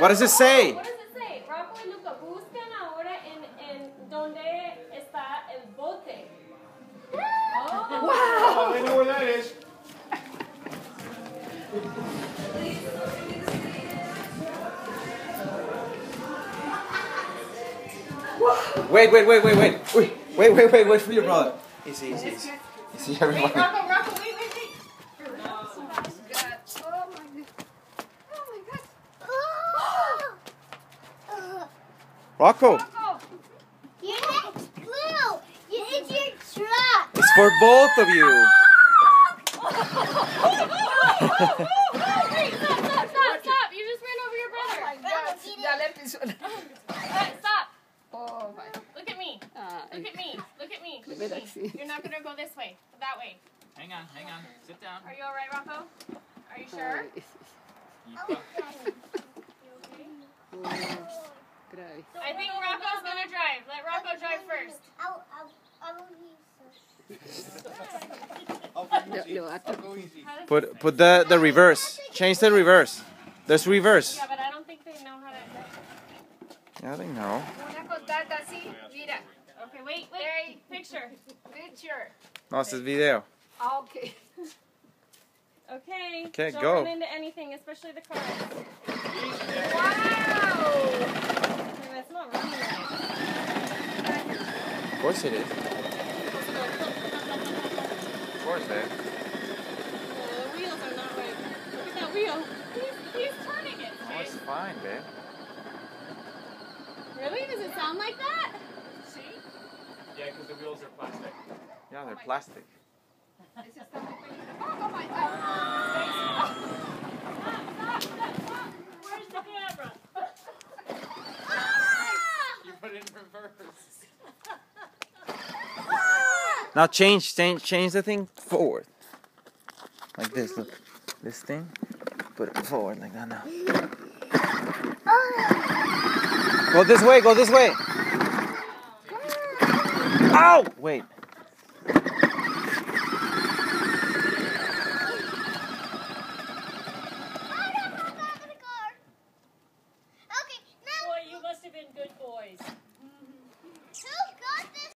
What does it say? What does it say? Rocco y Luca, buscan ahora en donde está el bote. Oh. Wow! They know where that is. Wait for your brother. Easy. You see everybody. Wait, Rocco, wait. Rocco, You hit blue. You hit your truck. it's for both of you. Wait, stop. You just ran over your brother. Stop. Oh my. Look at me. Look at me. You're not going to go this way. That way. Hang on. Sit down. Are you all right, Rocco? Are you sure? I think Rocco's going to drive. Let Rocco drive first. I'll go easy. Put the reverse. Change the reverse. There's reverse. Yeah, but I don't think they know how to... Yeah, they know. Okay, wait. Picture. No, this is video. Okay. Okay. Okay, Don't go. run into anything, especially the cars. Wow. Okay, that's not running right. Of course it is. Of course, babe. The wheels are not right. Look at that wheel. He's turning it. Oh, it's fine, babe. Really? Does it sound like that? See? Yeah, because the wheels are plastic. Yeah, they're plastic. Where's the camera? You put it in reverse. Now change the thing forward. Like this, look. This thing. Put it forward like that now. Go this way. Ow! Wait.